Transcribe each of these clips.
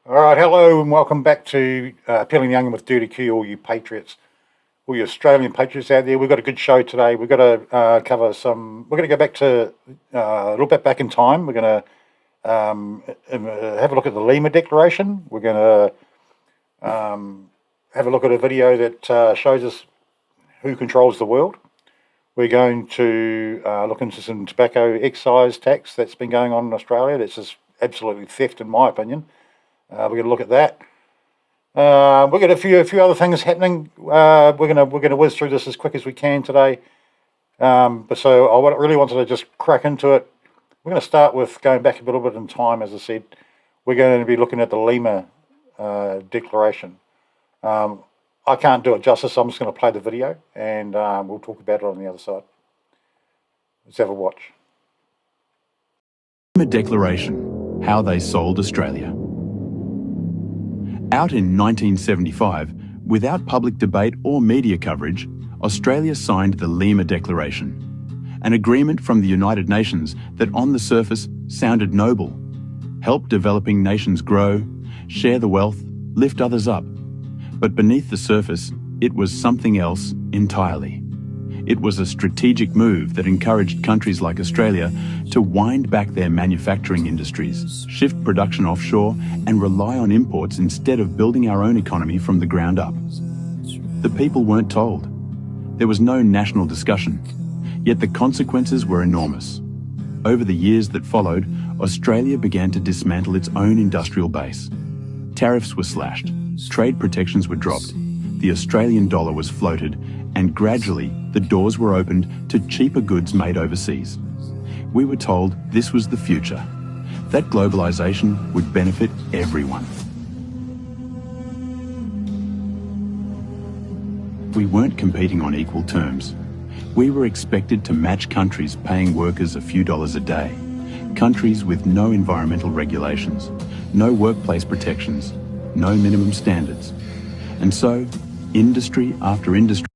All right, hello and welcome back to Peeling the Onion with DurtyQ, all you patriots, all you Australian patriots out there. We've got a good show today. We've got to cover some. We're going to go back to a little bit back in time. We're going to have a look at the Lima Declaration. We're going to have a look at a video that shows us who controls the world. We're going to look into some tobacco excise tax that's been going on in Australia. That's just absolutely theft, in my opinion. We're going to look at that. We've got a few other things happening. We're going to whiz through this as quick as we can today. But so I really wanted to just crack into it. We're going to start with going back a little bit in time. As I said, we're going to be looking at the Lima Declaration. I can't do it justice, so I'm just going to play the video and we'll talk about it on the other side. Let's have a watch. Lima Declaration: How They Sold Australia. Out in 1975, without public debate or media coverage, Australia signed the Lima Declaration, an agreement from the United Nations that on the surface sounded noble: help developing nations grow, share the wealth, lift others up. But beneath the surface, it was something else entirely. It was a strategic move that encouraged countries like Australia to wind back their manufacturing industries, shift production offshore, and rely on imports instead of building our own economy from the ground up. The people weren't told. There was no national discussion, yet the consequences were enormous. Over the years that followed, Australia began to dismantle its own industrial base. Tariffs were slashed, trade protections were dropped, the Australian dollar was floated, and gradually the doors were opened to cheaper goods made overseas. We were told this was the future, that globalization would benefit everyone. We weren't competing on equal terms. We were expected to match countries paying workers a few dollars a day, countries with no environmental regulations, no workplace protections, no minimum standards. And so, industry after industry.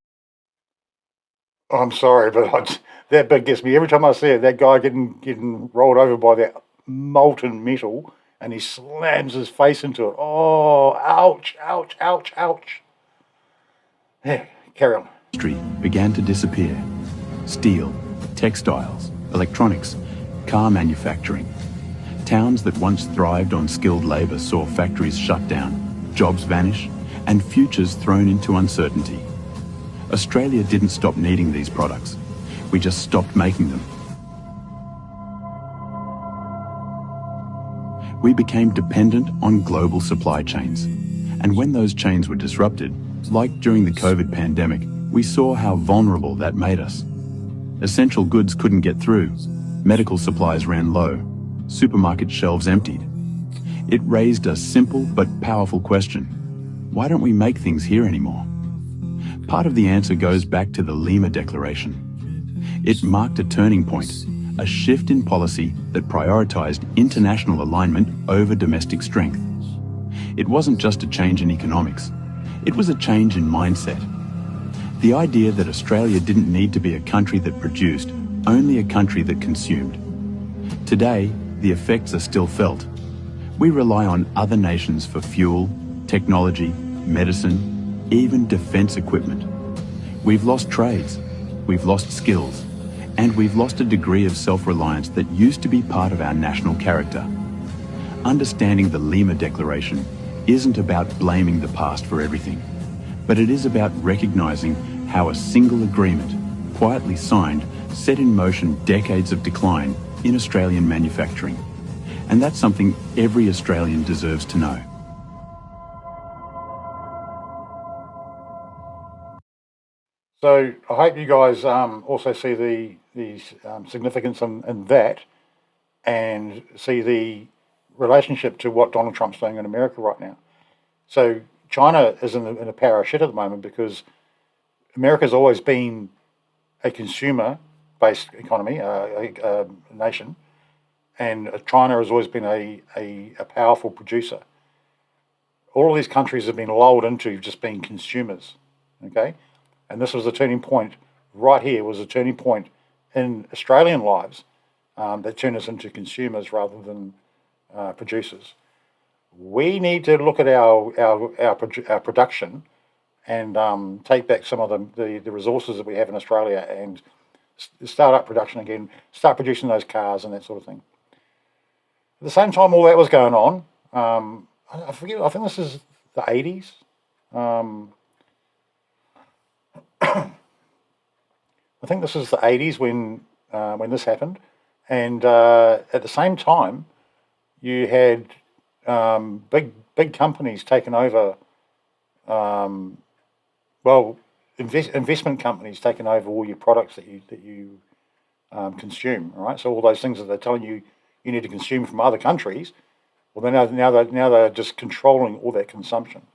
I'm sorry, but that bit gets me every time I see it. That guy getting rolled over by that molten metal, and he slams his face into it. Oh, ouch, ouch, ouch, ouch. Yeah, carry on. Industry began to disappear. Steel, textiles, electronics, car manufacturing. Towns that once thrived on skilled labour saw factories shut down, jobs vanish, and futures thrown into uncertainty. Australia didn't stop needing these products. We just stopped making them. We became dependent on global supply chains. And when those chains were disrupted, like during the COVID pandemic, we saw how vulnerable that made us. Essential goods couldn't get through. Medical supplies ran low. Supermarket shelves emptied. It raised a simple but powerful question. Why don't we make things here anymore? Part of the answer goes back to the Lima Declaration. It marked a turning point, a shift in policy that prioritized international alignment over domestic strength. It wasn't just a change in economics. It was a change in mindset. The idea that Australia didn't need to be a country that produced, only a country that consumed. Today, the effects are still felt. We rely on other nations for fuel, technology, medicine, even defence equipment. We've lost trades, we've lost skills, and we've lost a degree of self-reliance that used to be part of our national character. Understanding the Lima Declaration isn't about blaming the past for everything, but it is about recognising how a single agreement, quietly signed, set in motion decades of decline in Australian manufacturing. And that's something every Australian deserves to know. So I hope you guys also see the significance in that, and see the relationship to what Donald Trump's doing in America right now. So China is in a power shit at the moment because America's always been a consumer-based economy, a nation, and China has always been a powerful producer. All of these countries have been lulled into just being consumers, okay? And this was a turning point, right here was a turning point in Australian lives that turned us into consumers rather than producers. we need to look at our production and take back some of the resources that we have in Australia and start up production again, start producing those cars and that sort of thing. At the same time all that was going on, I forget, I think this is the 80s. I think this is the 80s when this happened, and at the same time, you had big companies taking over. Investment companies taking over all your products that you consume. Right, so all those things that they're telling you you need to consume from other countries. Well, now they're just controlling all that consumption.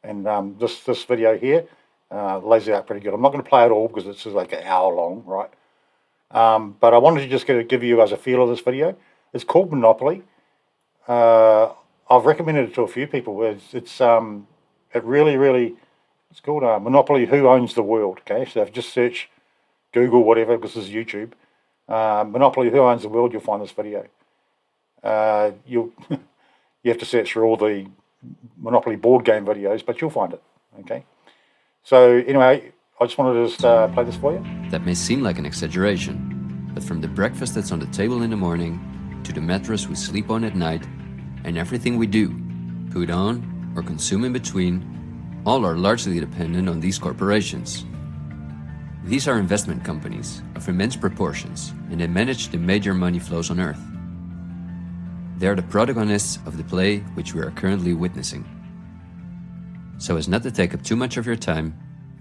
And this video here lays it out pretty good. I'm not going to play it all because it's just like an hour long, right? But I wanted to just give you guys a feel of this video. It's called Monopoly. I've recommended it to a few people. It's called Monopoly: Who Owns the World? Okay, so if you just search Google whatever, because this is YouTube, Monopoly: Who Owns the World, you'll find this video. You have to search for all the Monopoly board game videos, but you'll find it. Okay. So anyway, I just wanted to just play this for you. That may seem like an exaggeration, but from the breakfast that's on the table in the morning, to the mattress we sleep on at night, and everything we do, put on, or consume in between, all are largely dependent on these corporations. These are investment companies of immense proportions, and they manage the major money flows on Earth. They are the protagonists of the play which we are currently witnessing. So as not to take up too much of your time,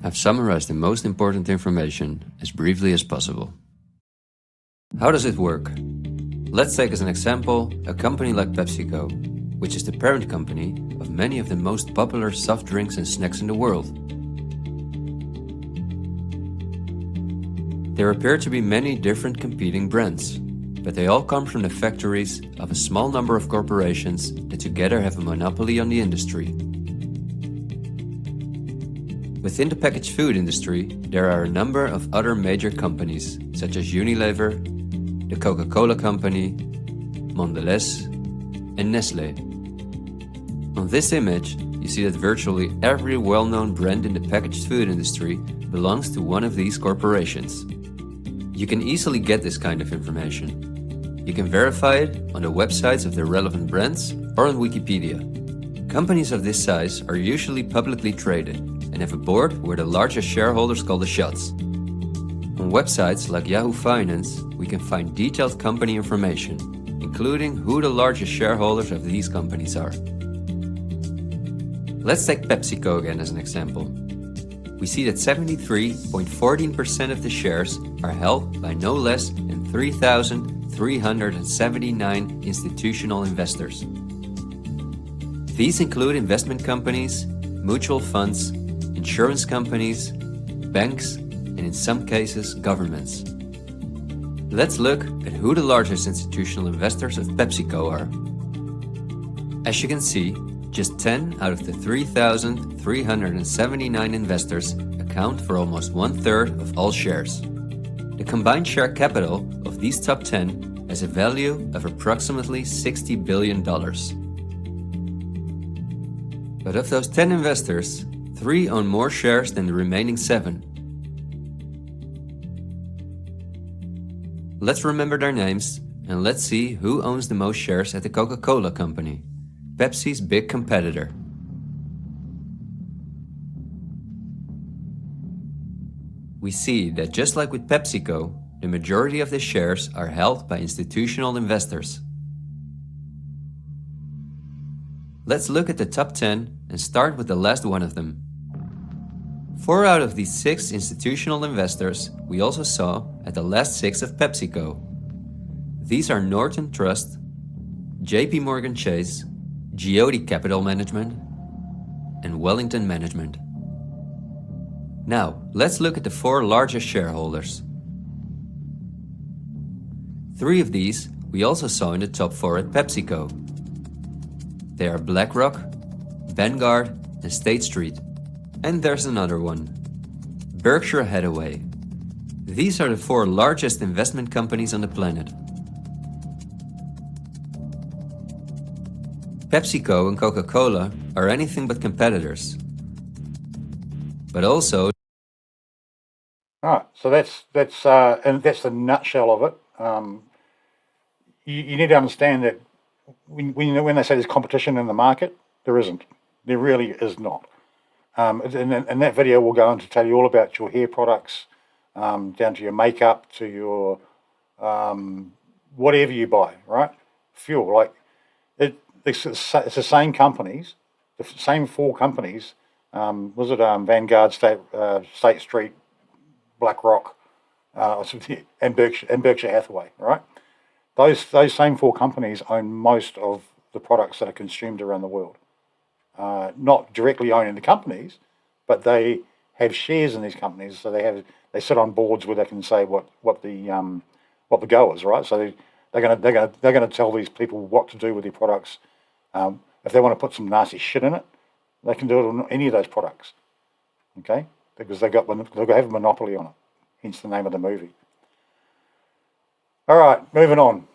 I've summarized the most important information as briefly as possible. How does it work? Let's take as an example a company like PepsiCo, which is the parent company of many of the most popular soft drinks and snacks in the world. There appear to be many different competing brands, but they all come from the factories of a small number of corporations that together have a monopoly on the industry. Within the packaged food industry, there are a number of other major companies, such as Unilever, the Coca-Cola Company, Mondelez, and Nestlé. On this image, you see that virtually every well-known brand in the packaged food industry belongs to one of these corporations. You can easily get this kind of information. You can verify it on the websites of the relevant brands or on Wikipedia. Companies of this size are usually publicly traded and have a board where the largest shareholders call the shots. On websites like Yahoo Finance, we can find detailed company information, including who the largest shareholders of these companies are. Let's take PepsiCo again as an example. We see that 73.14% of the shares are held by no less than 3,379 institutional investors. These include investment companies, mutual funds, insurance companies, banks, and in some cases, governments. Let's look at who the largest institutional investors of PepsiCo are. As you can see, just 10 out of the 3,379 investors account for almost 1/3 of all shares. The combined share capital of these top 10 has a value of approximately $60 billion. But of those 10 investors, 3 own more shares than the remaining 7. Let's remember their names and let's see who owns the most shares at the Coca-Cola Company, Pepsi's big competitor. We see that just like with PepsiCo, the majority of the shares are held by institutional investors. Let's look at the top 10 and start with the last one of them. 4 out of these 6 institutional investors we also saw at the last 6 of PepsiCo. These are Norton Trust, JP Morgan Chase, Geode Capital Management, and Wellington Management. Now, let's look at the 4 largest shareholders. 3 of these we also saw in the top 4 at PepsiCo. They are BlackRock, Vanguard, and State Street. And there's another one, Berkshire Hathaway. These are the 4 largest investment companies on the planet. PepsiCo and Coca-Cola are anything but competitors. But also, All right, so that's and that's the nutshell of it. You need to understand that when they say there's competition in the market, there isn't. There really is not. And that video will go on to tell you all about your hair products, down to your makeup, to your whatever you buy, right? Fuel, like it's the same companies, the same four companies. Was it Vanguard, State Street, BlackRock, and Berkshire Hathaway, right? Those same four companies own most of the products that are consumed around the world. Not directly owning the companies, but they have shares in these companies, so they sit on boards where they can say what the go is, right? So they're gonna tell these people what to do with their products. If they want to put some nasty shit in it, they can do it on any of those products, okay? Because they'll have a monopoly on it. Hence the name of the movie. All right, moving on.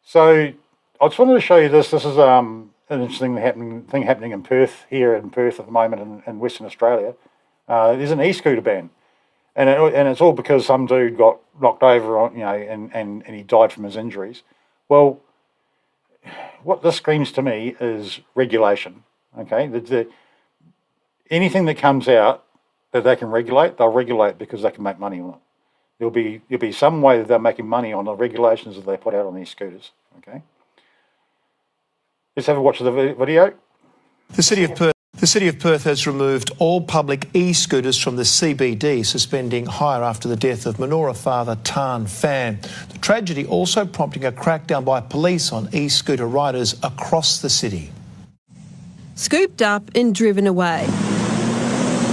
So I just wanted to show you this. This is an interesting thing happening in Perth, here in Perth at the moment in Western Australia. There's an e-scooter ban, and it's all because some dude got knocked over, and he died from his injuries. Well, what this screams to me is regulation. Okay, anything that comes out that they can regulate, they'll regulate because they can make money on it. There'll be some way that they're making money on the regulations that they put out on these scooters. Okay, let's have a watch of the video. The City of Perth has removed all public e-scooters from the CBD, suspending hire after the death of Manoora father Tan Phan. The tragedy also prompting a crackdown by police on e-scooter riders across the city. Scooped up and driven away.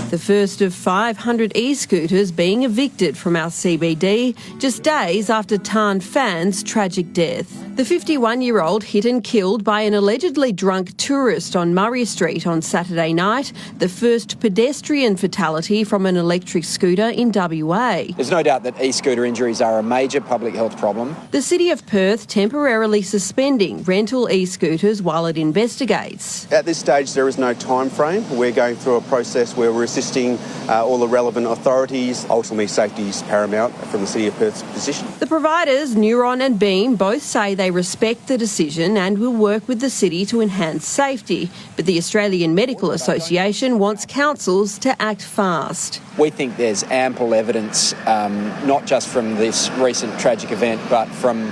The first of 500 e-scooters being evicted from our CBD just days after Tan Phan's tragic death. The 51-year-old hit and killed by an allegedly drunk tourist on Murray Street on Saturday night, the first pedestrian fatality from an electric scooter in WA. There's no doubt that e-scooter injuries are a major public health problem. The City of Perth temporarily suspending rental e-scooters while it investigates. At this stage, there is no time frame. We're going through a process where we're assisting all the relevant authorities. Ultimately, safety is paramount from the City of Perth's position. The providers, Neuron and Beam, both say they respect the decision and will work with the city to enhance safety. But the Australian Medical Association wants councils to act fast. We think there's ample evidence, not just from this recent tragic event, but from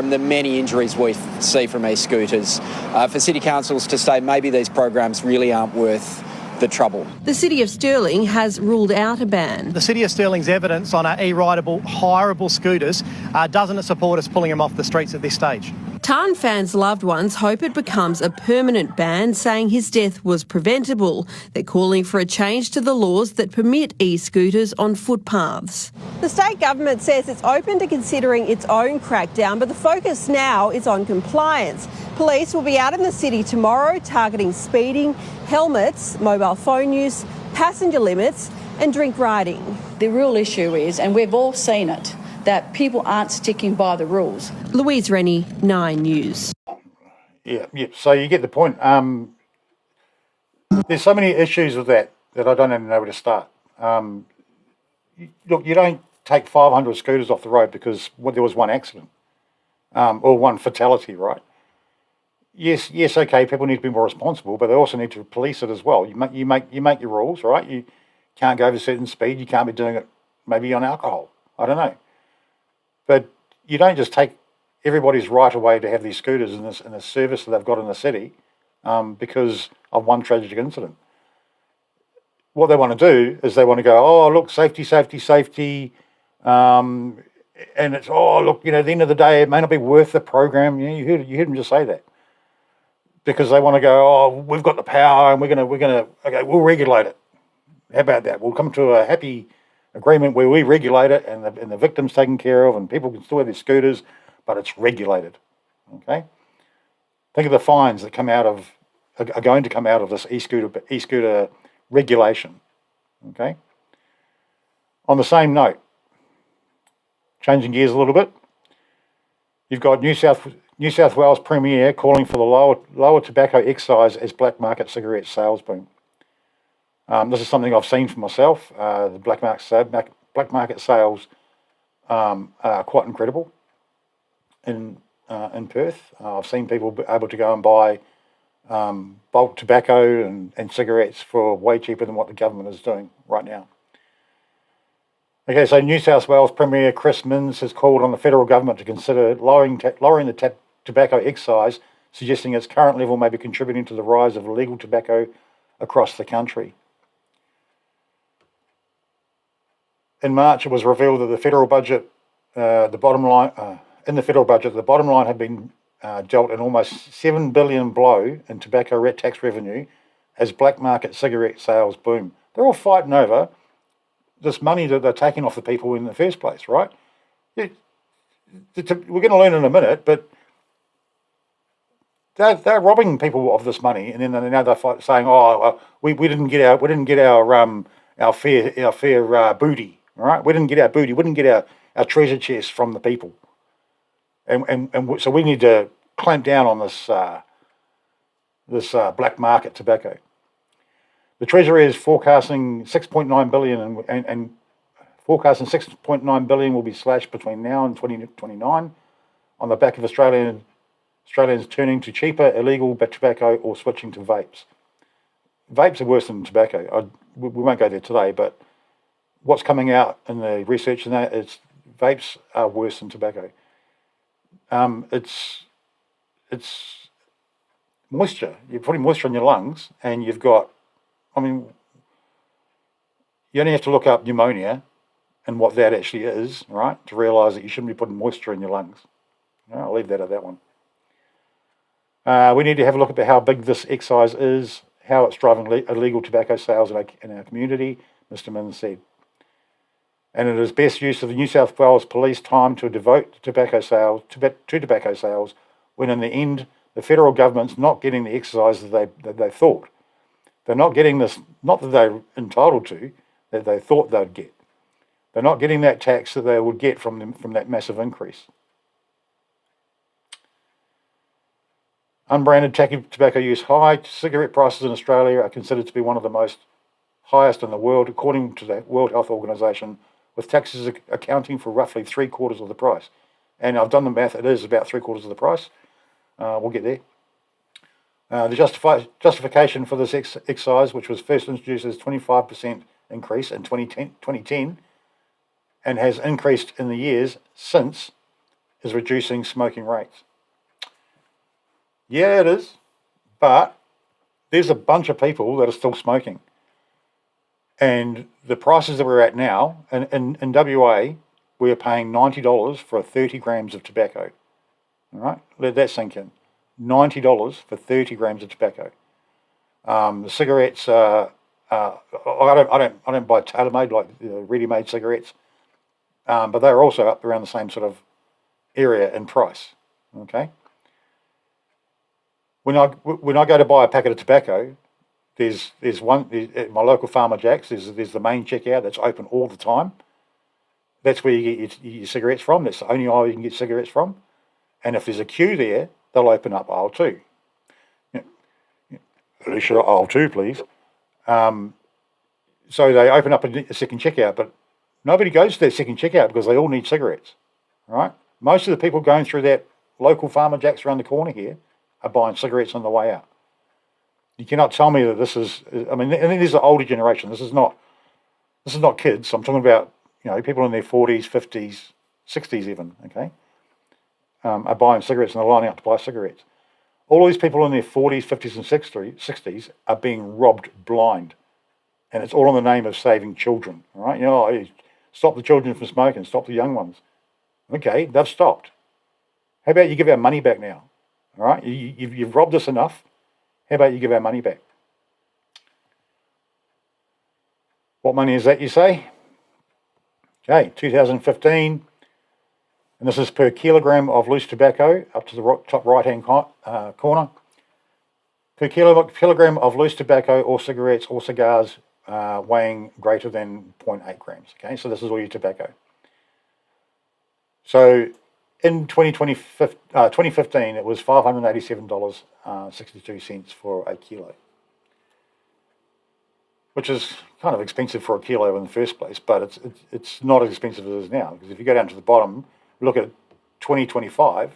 the many injuries we see from e-scooters, for city councils to say maybe these programs really aren't worth the trouble. The City of Stirling has ruled out a ban. The City of Stirling's evidence on our e-rideable, hireable scooters doesn't support us pulling them off the streets at this stage. Tan Phan's loved ones hope it becomes a permanent ban, saying his death was preventable. They're calling for a change to the laws that permit e-scooters on footpaths. The state government says it's open to considering its own crackdown, but the focus now is on compliance. Police will be out in the city tomorrow targeting speeding, helmets, mobile phone use, passenger limits and drink riding. The real issue is, and we've all seen it, that people aren't sticking by the rules. Louise Rennie, 9 News. Yeah. So you get the point. There's so many issues with that I don't even know where to start. Look, you don't take 500 scooters off the road because there was one accident or one fatality, right? Yes, okay, people need to be more responsible, but they also need to police it as well. You make your rules, right? You can't go over a certain speed. You can't be doing it maybe on alcohol. I don't know. But you don't just take everybody's right away to have these scooters in the service that they've got in the city because of one tragic incident. What they want to do is they want to go, oh, look, safety, and it's, oh, look, at the end of the day, it may not be worth the program. You heard them just say that. Because they want to go, oh, we've got the power and okay, we'll regulate it. How about that? We'll come to a happy agreement where we regulate it and the victim's taken care of and people can still have their scooters, but it's regulated. Okay? Think of the fines that are going to come out of this e-scooter regulation. Okay? On the same note, changing gears a little bit, you've got New South New South Wales Premier calling for the lower tobacco excise as black market cigarette sales boom. This is something I've seen for myself. The black market sales are quite incredible in Perth. I've seen people be able to go and buy bulk tobacco and cigarettes for way cheaper than what the government is doing right now. Okay, so New South Wales Premier Chris Minns has called on the federal government to consider lowering the tobacco excise, suggesting its current level may be contributing to the rise of illegal tobacco across the country. In March, it was revealed that the federal budget, the bottom line had been dealt an almost $7 billion blow in tobacco tax revenue as black market cigarette sales boom. They're all fighting over this money that they're taking off the people in the first place, right? We're going to learn in a minute, but they're robbing people of this money, and then now they're saying, "Oh, we didn't get our fair booty, all right? We didn't get our booty, we didn't get our treasure chest from the people, and so we need to clamp down on this black market tobacco." The Treasury is forecasting $6.9 billion and forecasting $6.9 billion will be slashed between now and 2029 on the back of Australians turning to cheaper illegal tobacco or switching to vapes. Vapes are worse than tobacco. We won't go there today, but what's coming out in the research in that is vapes are worse than tobacco. It's moisture. You're putting moisture in your lungs, and you've got, you only have to look up pneumonia and what that actually is, right, to realise that you shouldn't be putting moisture in your lungs. I'll leave that at that one. We need to have a look at how big this excise is, how it's driving illegal tobacco sales in our community, Mr. Minns said. And it is best use of the New South Wales Police time to devote to tobacco sales when in the end the federal government's not getting the exercise that they thought. They're not getting this, not that they're entitled to, that they thought they'd get. They're not getting that tax that they would get from that massive increase. Unbranded tobacco use high. Cigarette prices in Australia are considered to be one of the most highest in the world, according to the World Health Organization, with taxes accounting for roughly 3/4 of the price. And I've done the math, it is about 3/4 of the price. We'll get there. The justification for this excise, which was first introduced as 25% increase in 2010 and has increased in the years since, is reducing smoking rates. Yeah, it is, but there's a bunch of people that are still smoking. And the prices that we're at now, in WA, we are paying $90 for 30 grams of tobacco. All right, let that sink in. $90 for 30 grams of tobacco. The cigarettes, I don't buy tailor-made like ready-made cigarettes, but they're also up around the same sort of area in price. Okay. When I go to buy a packet of tobacco, there's one at my local Farmer Jack's. There's the main checkout that's open all the time. That's where you get your cigarettes from. That's the only aisle you can get cigarettes from. And if there's a queue there, they'll open up aisle 2. Alicia, aisle 2, please. So they open up a second checkout, but nobody goes to that second checkout because they all need cigarettes, right? Most of the people going through that local Farmer Jack's around the corner here are buying cigarettes on the way out. You cannot tell me that this is, and this is an older generation. This is not kids. I'm talking about, people in their 40s, 50s, 60s even, okay? Are buying cigarettes and they're lining up to buy cigarettes. All these people in their 40s, 50s and 60s are being robbed blind. And it's all in the name of saving children, all right? Stop the children from smoking, stop the young ones. Okay, they've stopped. How about you give our money back now? All right, you've robbed us enough. How about you give our money back? What money is that, you say? Okay, 2015, and this is per kilogram of loose tobacco, up to the top right-hand corner. Per kilogram of loose tobacco or cigarettes or cigars weighing greater than 0.8 grams. Okay, so this is all your tobacco. So in 2015, it was $587.62 for a kilo, which is kind of expensive for a kilo in the first place, but it's not as expensive as it is now. Because if you go down to the bottom, look at 2025,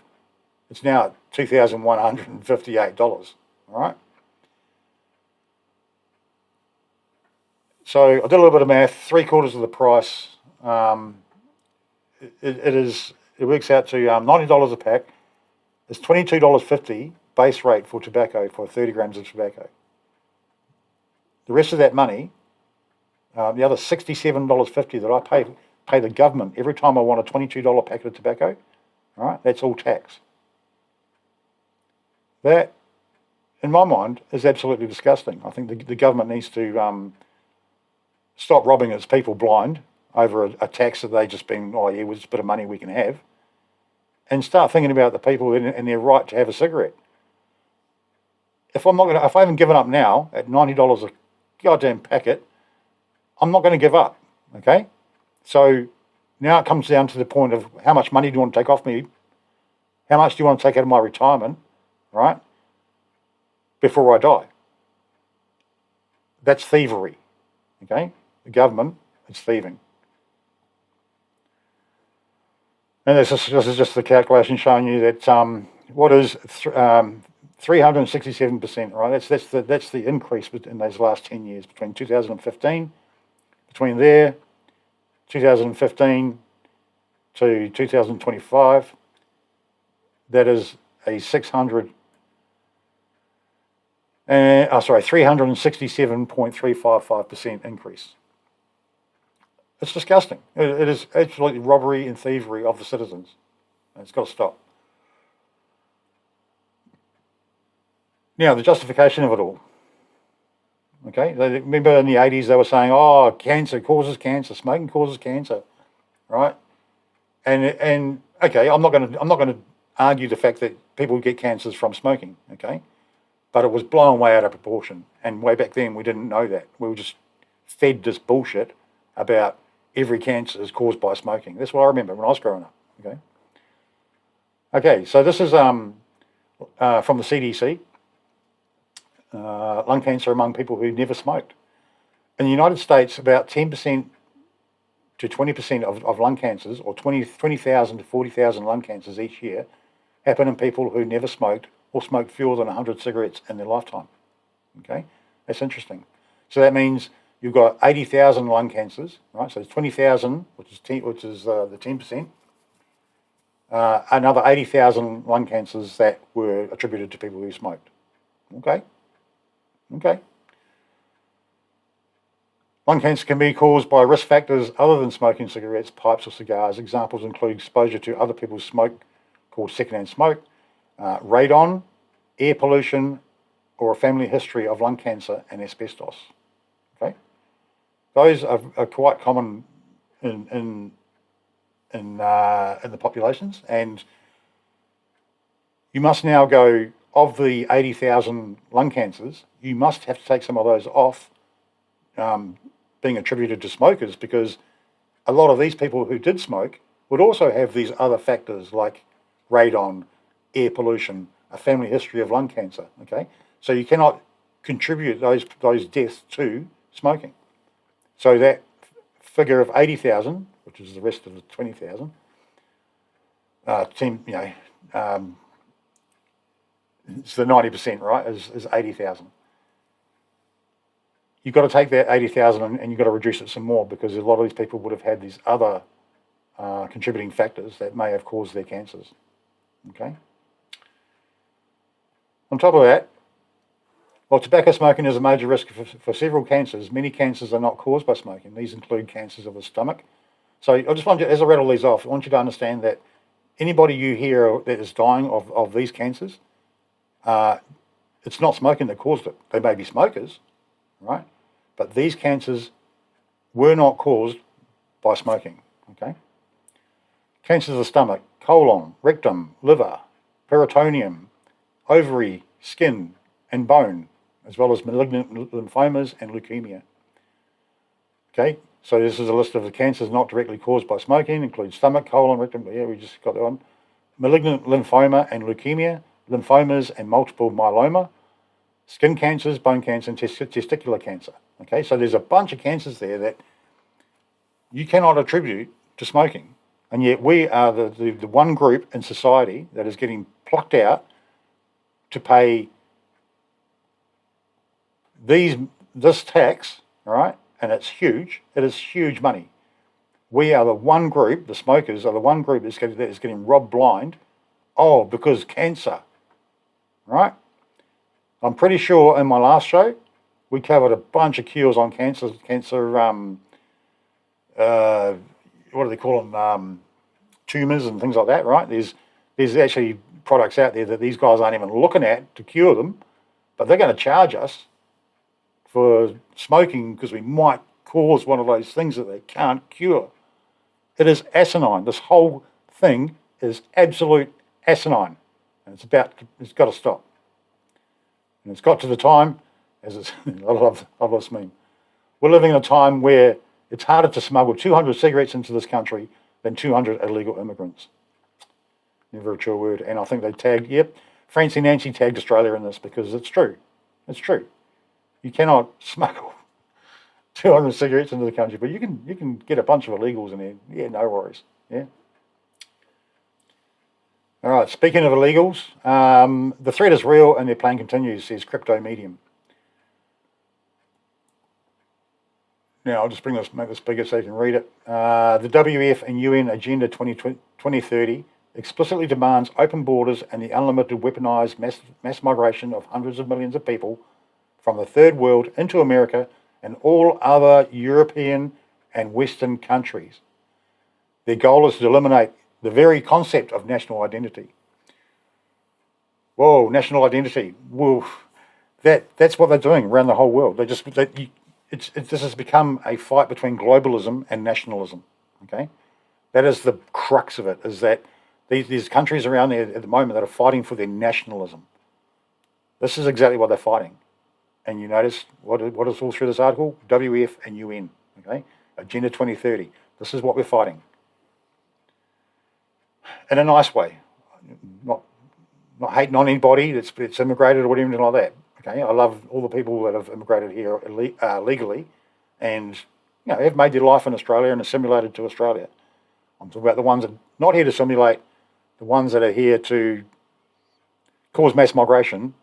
it's now at $2,158. All right. So I did a little bit of math. 3/4 of the price. It works out to $90 a pack. It's $22.50 base rate for tobacco for 30 grams of tobacco. The rest of that money, the other $67.50 that I pay the government every time I want a $22 packet of tobacco, all right, that's all tax. That, in my mind, is absolutely disgusting. I think the government needs to stop robbing its people blind over a tax that they just been, oh yeah, with a bit of money we can have, and start thinking about the people and their right to have a cigarette. If I haven't given up now at $90 a goddamn packet, I'm not going to give up. Okay, so now it comes down to the point of how much money do you want to take off me? How much do you want to take out of my retirement, right? Before I die. That's thievery. Okay, the government is thieving. And this is just the calculation showing you that what is 367%, right? That's the increase in those last 10 years between 2015, between 2015 to 2025. That is a 367.355% increase. It's disgusting. It is absolutely robbery and thievery of the citizens. And it's got to stop. Now, the justification of it all. Okay, remember in the 80s they were saying, oh, cancer causes cancer, smoking causes cancer, right? And okay, I'm not going to argue the fact that people get cancers from smoking, okay? But it was blown way out of proportion. And way back then we didn't know that. We were just fed this bullshit about every cancer is caused by smoking. That's what I remember when I was growing up. Okay. Okay, so this is from the CDC. Lung cancer among people who never smoked. In the United States, about 10% to 20% of lung cancers, or 20,000 to 40,000 lung cancers each year, happen in people who never smoked or smoked fewer than 100 cigarettes in their lifetime. Okay, that's interesting. So that means you've got 80,000 lung cancers, right? So it's 20,000, which is the 10%. Another 80,000 lung cancers that were attributed to people who smoked. Okay. Lung cancer can be caused by risk factors other than smoking cigarettes, pipes, or cigars. Examples include exposure to other people's smoke, called secondhand smoke, radon, air pollution, or a family history of lung cancer and asbestos. Okay, those are quite common in the populations, and you must now go, of the 80,000 lung cancers, you must have to take some of those off being attributed to smokers, because a lot of these people who did smoke would also have these other factors like radon, air pollution, a family history of lung cancer. Okay, so you cannot contribute those deaths to smoking. So that figure of 80,000, which is the rest of the 20,000, it's the 90%, right, is 80,000. You've got to take that 80,000 and you've got to reduce it some more, because a lot of these people would have had these other contributing factors that may have caused their cancers. Okay. On top of that, while tobacco smoking is a major risk for several cancers, many cancers are not caused by smoking. These include cancers of the stomach. So I just want you, as I rattle these off, I want you to understand that anybody you hear that is dying of these cancers, it's not smoking that caused it. They may be smokers, right? But these cancers were not caused by smoking, okay? Cancers of the stomach: colon, rectum, liver, peritoneum, ovary, skin, and bone, as well as malignant lymphomas and leukemia. Okay, so this is a list of the cancers not directly caused by smoking, includes stomach, colon, rectum, yeah, we just got that one. malignant lymphoma and leukemia, lymphomas and multiple myeloma, skin cancers, bone cancer, and testicular cancer. Okay, so there's a bunch of cancers there that you cannot attribute to smoking. And yet we are the one group in society that is getting plucked out to pay this tax, all right? And it's huge. It is huge money. We are the one group, the smokers are the one group that is getting robbed blind. Oh, because cancer, right? I'm pretty sure in my last show, we covered a bunch of cures on cancer, what do they call them, tumours and things like that, right? There's actually products out there that these guys aren't even looking at to cure them, but they're going to charge us for smoking because we might cause one of those things that they can't cure. It is asinine. This whole thing is absolute asinine, and it's got to stop. And it's got to the time, as it's, I love this meme. We're living in a time where it's harder to smuggle 200 cigarettes into this country than 200 illegal immigrants. Never a true word. And I think they tagged, Francie Nancy tagged Australia in this because it's true. It's true. You cannot smuggle 200 cigarettes into the country, but you can get a bunch of illegals in there. Yeah, no worries. Yeah. All right, speaking of illegals, the threat is real and their plan continues, says Crypto Medium. Now, I'll just make this bigger so you can read it. The WEF and UN Agenda 2030 explicitly demands open borders and the unlimited weaponized mass migration of hundreds of millions of people from the third world into America and all other European and Western countries. Their goal is to eliminate the very concept of national identity. Whoa, national identity. Whoa, that's what they're doing around the whole world. This has become a fight between globalism and nationalism. Okay, that is the crux of it. Is that these countries around there at the moment that are fighting for their nationalism. This is exactly what they're fighting. And you notice what is all through this article? WEF and UN. Okay, Agenda 2030. This is what we're fighting. In a nice way, not hating on anybody that's immigrated or anything like that. Okay, I love all the people that have immigrated here legally, and have made their life in Australia and assimilated to Australia. I'm talking about the ones that are not here to assimilate, the ones that are here to cause mass migration,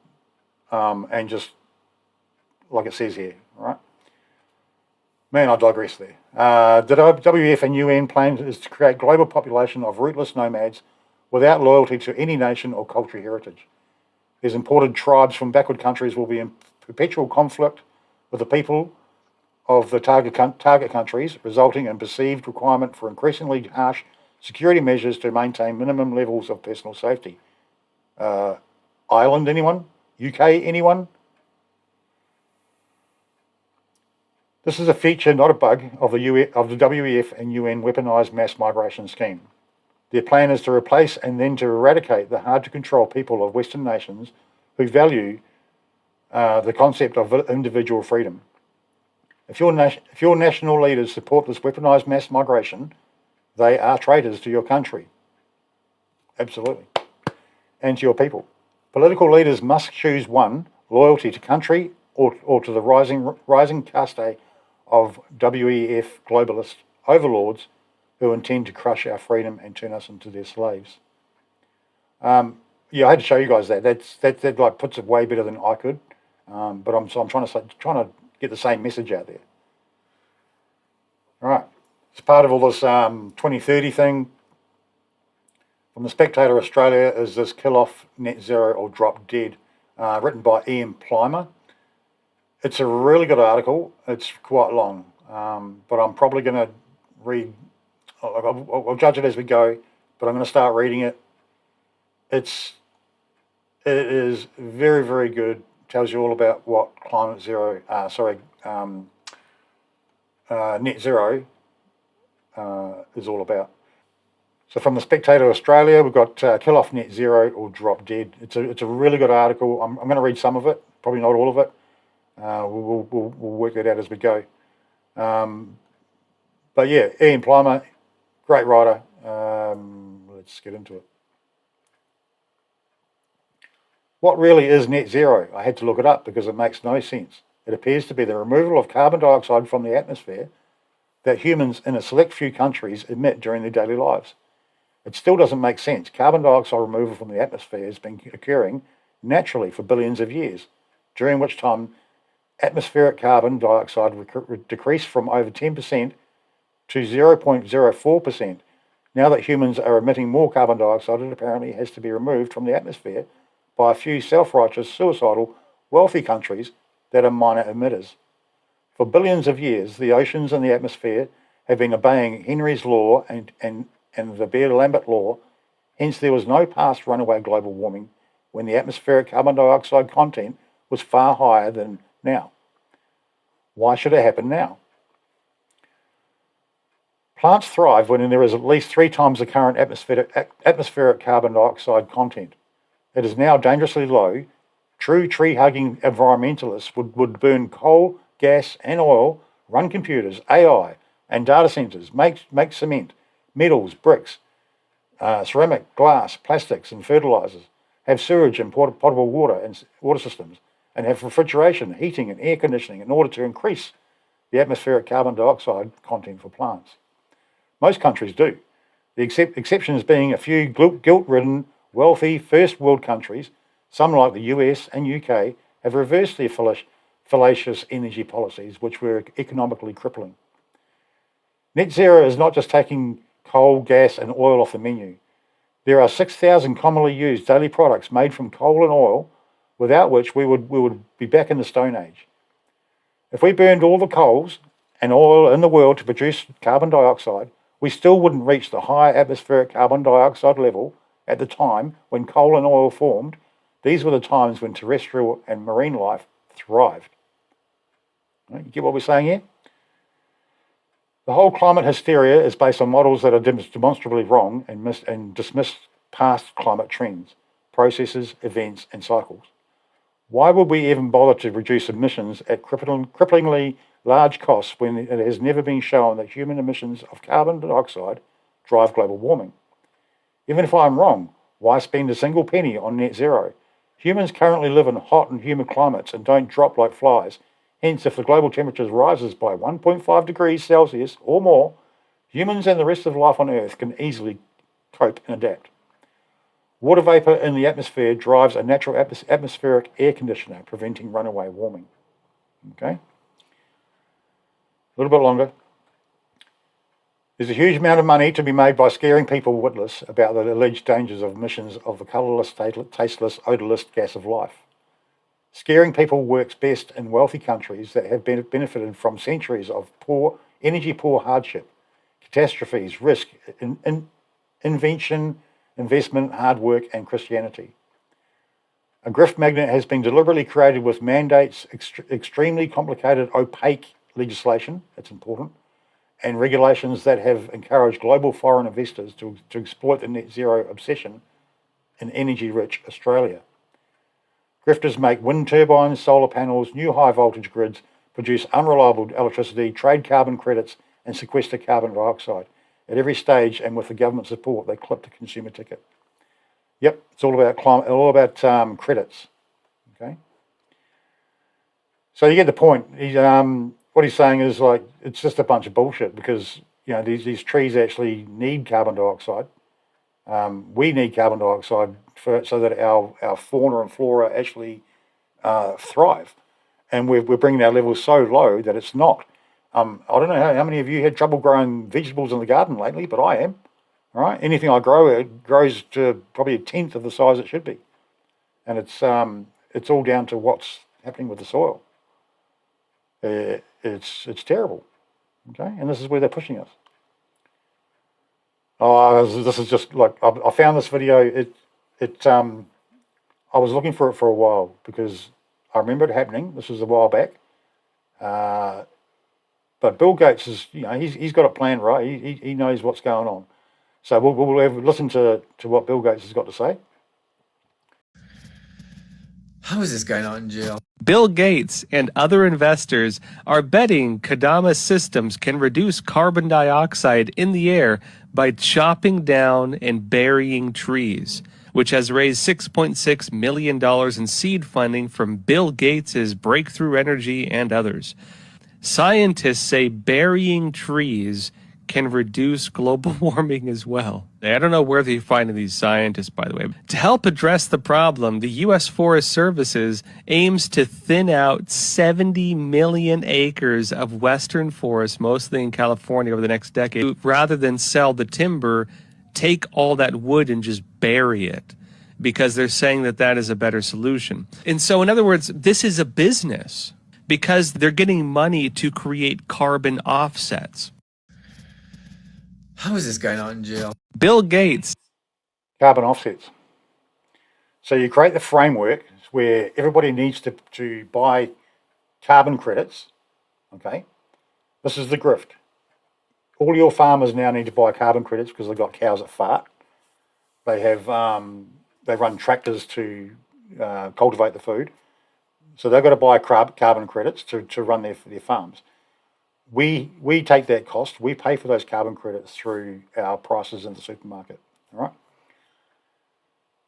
and just like it says here, right? Man, I digress there. The WF and UN plan is to create global population of rootless nomads without loyalty to any nation or cultural heritage. These imported tribes from backward countries will be in perpetual conflict with the people of the target countries, resulting in perceived requirement for increasingly harsh security measures to maintain minimum levels of personal safety. Ireland, anyone? UK, anyone? This is a feature, not a bug, of the WEF and UN weaponized mass migration scheme. Their plan is to replace and then to eradicate the hard-to-control people of Western nations who value the concept of individual freedom. If your national leaders support this weaponized mass migration, they are traitors to your country. Absolutely. And to your people. Political leaders must choose one, loyalty to country or to the rising caste of WEF globalist overlords who intend to crush our freedom and turn us into their slaves. I had to show you guys that. That like puts it way better than I could. But I'm trying to get the same message out there. All right. It's part of all this 2030 thing. From the Spectator Australia is this Kill Off Net Zero or Drop Dead, written by Ian Plimer. It's a really good article. It's quite long, but I'm probably going to read. I'll judge it as we go, but I'm going to start reading it. It is very, very good. Tells you all about what net zero is all about. So from the Spectator Australia, we've got Kill Off Net Zero or Drop Dead. It's a really good article. I'm going to read some of it, probably not all of it. We'll work that out as we go. But yeah, Ian Plimer, great writer. Let's get into it. What really is net zero? I had to look it up because it makes no sense. It appears to be the removal of carbon dioxide from the atmosphere that humans in a select few countries emit during their daily lives. It still doesn't make sense. Carbon dioxide removal from the atmosphere has been occurring naturally for billions of years, during which time atmospheric carbon dioxide decreased from over 10% to 0.04%. Now that humans are emitting more carbon dioxide, it apparently has to be removed from the atmosphere by a few self-righteous, suicidal, wealthy countries that are minor emitters. For billions of years, the oceans and the atmosphere have been obeying Henry's Law and the Beer-Lambert Law. Hence, there was no past runaway global warming when the atmospheric carbon dioxide content was far higher than now. Why should it happen now? Plants thrive when there is at least 3 times the current atmospheric carbon dioxide content. It is now dangerously low. True tree-hugging environmentalists would burn coal, gas and oil, run computers, AI and data centres, make cement, metals, bricks, ceramic, glass, plastics and fertilisers, have sewage and potable water and water systems, and have refrigeration, heating and air conditioning in order to increase the atmospheric carbon dioxide content for plants. Most countries do. The exceptions being a few guilt-ridden, wealthy, first world countries, some like the US and UK, have reversed their fallacious energy policies, which were economically crippling. Net zero is not just taking coal, gas and oil off the menu. There are 6,000 commonly used daily products made from coal and oil, without which we would be back in the Stone Age. If we burned all the coals and oil in the world to produce carbon dioxide, we still wouldn't reach the high atmospheric carbon dioxide level at the time when coal and oil formed. These were the times when terrestrial and marine life thrived. You get what we're saying here? The whole climate hysteria is based on models that are demonstrably wrong and dismiss past climate trends, processes, events and cycles. Why would we even bother to reduce emissions at cripplingly large costs when it has never been shown that human emissions of carbon dioxide drive global warming? Even if I'm wrong, why spend a single penny on net zero? Humans currently live in hot and humid climates and don't drop like flies. Hence, if the global temperature rises by 1.5 degrees Celsius or more, humans and the rest of life on Earth can easily cope and adapt. Water vapour in the atmosphere drives a natural atmospheric air conditioner, preventing runaway warming. Okay? A little bit longer. There's a huge amount of money to be made by scaring people witless about the alleged dangers of emissions of the colourless, tasteless, odourless gas of life. Scaring people works best in wealthy countries that have benefited from centuries of energy-poor hardship, catastrophes, risk, invention, investment, hard work and Christianity. A grift magnet has been deliberately created with mandates, extremely complicated, opaque legislation, that's important, and regulations that have encouraged global foreign investors to exploit the net zero obsession in energy-rich Australia. Grifters make wind turbines, solar panels, new high-voltage grids, produce unreliable electricity, trade carbon credits, and sequester carbon dioxide. At every stage, and with the government support, they clip the consumer ticket. Yep, it's all about climate, all about credits. Okay. So you get the point. What he's saying is like it's just a bunch of bullshit because these trees actually need carbon dioxide. We need carbon dioxide so that our fauna and flora actually thrive, and we're bringing our levels so low that it's not. I don't know how many of you had trouble growing vegetables in the garden lately, but I am. All right, anything I grow, it grows to probably 1/10 of the size it should be, and it's all down to what's happening with the soil. It's terrible. Okay, and this is where they're pushing us. Oh, this is just like I found this video. I was looking for it for a while because I remember it happening. This was a while back. But Bill Gates is, he's got a plan, right? He knows what's going on. So we'll have listen to what Bill Gates has got to say. How is this guy not in jail? Bill Gates and other investors are betting Kadama systems can reduce carbon dioxide in the air by chopping down and burying trees. which has raised $6.6 million in seed funding from Bill Gates' Breakthrough Energy and others. Scientists say burying trees can reduce global warming as well. I don't know where they're finding these scientists, by the way. To help address the problem, the U.S. Forest Services aims to thin out 70 million acres of western forests, mostly in California, over the next decade. Rather than sell the timber, take all that wood and just bury it, because they're saying that that is a better solution. And so, in other words, this is a business because they're getting money to create carbon offsets. How is this guy not in jail? Bill Gates. Carbon offsets. So you create the framework where everybody needs to buy carbon credits, okay? This is the grift. All your farmers now need to buy carbon credits because they've got cows that fart. They have they run tractors to cultivate the food. So they've got to buy carbon credits to run their farms. We take that cost. We pay for those carbon credits through our prices in the supermarket. All right.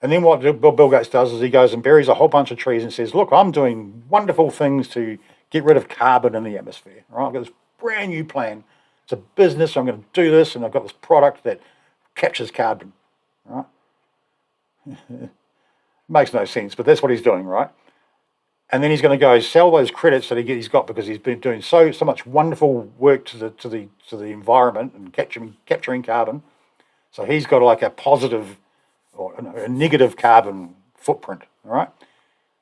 And then what Bill Gates does is he goes and buries a whole bunch of trees and says, "Look, I'm doing wonderful things to get rid of carbon in the atmosphere. All right, I've got this brand new plan. It's a business. I'm going to do this, and I've got this product that captures carbon." All right. Makes no sense, but that's what he's doing, right? And then he's going to go sell those credits that he's got because he's been doing so much wonderful work to the environment and capturing carbon. So he's got like a positive or a negative carbon footprint, all right?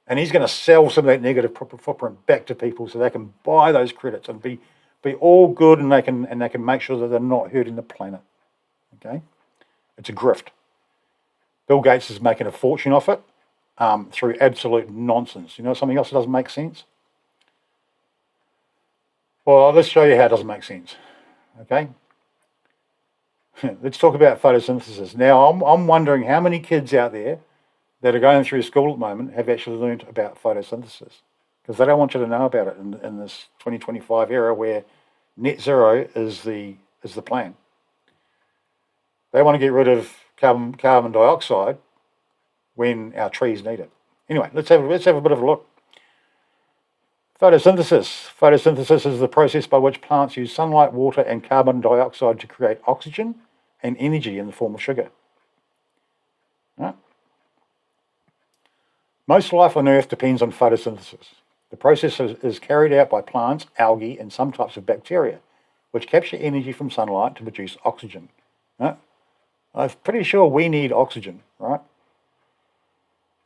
And he's going to sell some of that negative footprint back to people so they can buy those credits and be all good, and they can make sure that they're not hurting the planet. Okay, it's a grift. Bill Gates is making a fortune off it. Through absolute nonsense. You know something else that doesn't make sense? Well, let's show you how it doesn't make sense. Okay? Let's talk about photosynthesis. Now, I'm wondering how many kids out there that are going through school at the moment have actually learned about photosynthesis, because they don't want you to know about it in this 2025 era where net zero is the plan. They want to get rid of carbon dioxide when our trees need it. Anyway, let's have a bit of a look. Photosynthesis. Photosynthesis is the process by which plants use sunlight, water, and carbon dioxide to create oxygen and energy in the form of sugar. Right? Most life on Earth depends on photosynthesis. The process is carried out by plants, algae, and some types of bacteria, which capture energy from sunlight to produce oxygen. Right? I'm pretty sure we need oxygen, right?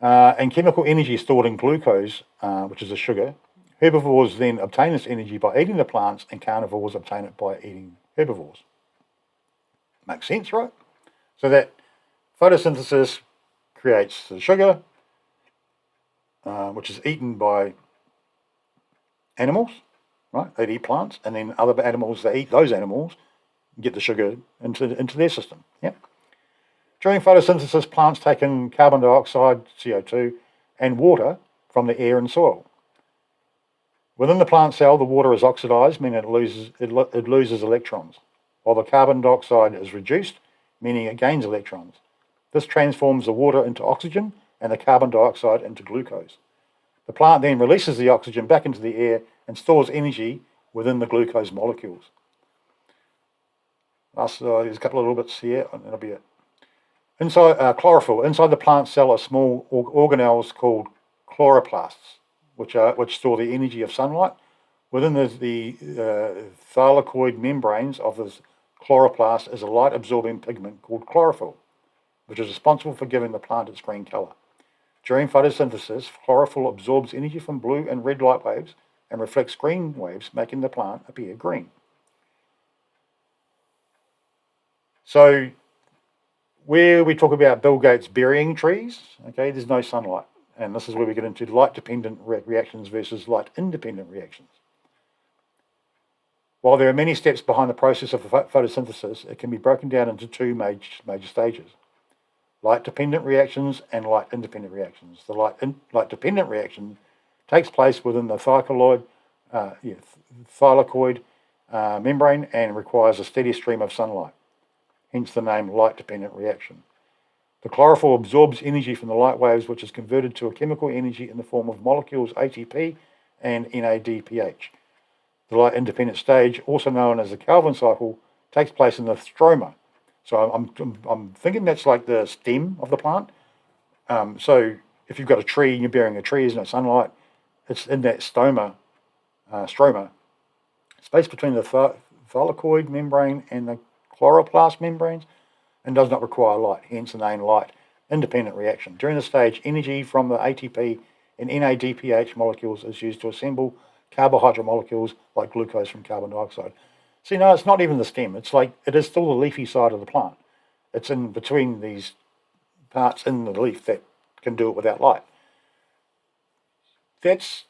And chemical energy stored in glucose, which is a sugar. Herbivores then obtain this energy by eating the plants, and carnivores obtain it by eating herbivores. Makes sense, right? So that photosynthesis creates the sugar, which is eaten by animals, right? They eat plants, and then other animals, they eat those animals and get the sugar into their system. Yep. During photosynthesis, plants take in carbon dioxide, CO2, and water from the air and soil. Within the plant cell, the water is oxidized, meaning it loses electrons, while the carbon dioxide is reduced, meaning it gains electrons. This transforms the water into oxygen and the carbon dioxide into glucose. The plant then releases the oxygen back into the air and stores energy within the glucose molecules. There's a couple of little bits here, and that'll be it. Inside chlorophyll. Inside the plant cell are small organelles called chloroplasts, which store the energy of sunlight. Within the thylakoid membranes of this chloroplast is a light-absorbing pigment called chlorophyll, which is responsible for giving the plant its green colour. During photosynthesis, chlorophyll absorbs energy from blue and red light waves and reflects green waves, making the plant appear green. So, where we talk about Bill Gates burying trees, okay, there's no sunlight. And this is where we get into light-dependent reactions versus light-independent reactions. While there are many steps behind the process of photosynthesis, it can be broken down into two major stages: light-dependent reactions and light-independent reactions. The light-dependent reaction takes place within the thylakoid membrane and requires a steady stream of sunlight, hence the name light-dependent reaction. The chlorophyll absorbs energy from the light waves, which is converted to a chemical energy in the form of molecules ATP and NADPH. The light-independent stage, also known as the Calvin cycle, takes place in the stroma. So I'm thinking that's like the stem of the plant. So if you've got a tree and you're bearing a tree, there's no sunlight, it's in that stroma, space between the thylakoid membrane and the chloroplast membranes, and does not require light, hence the name light-independent reaction. During the stage, energy from the ATP and NADPH molecules is used to assemble carbohydrate molecules like glucose from carbon dioxide. See, no, it's not even the stem. It's like, it is still the leafy side of the plant. It's in between these parts in the leaf that can do it without light. That's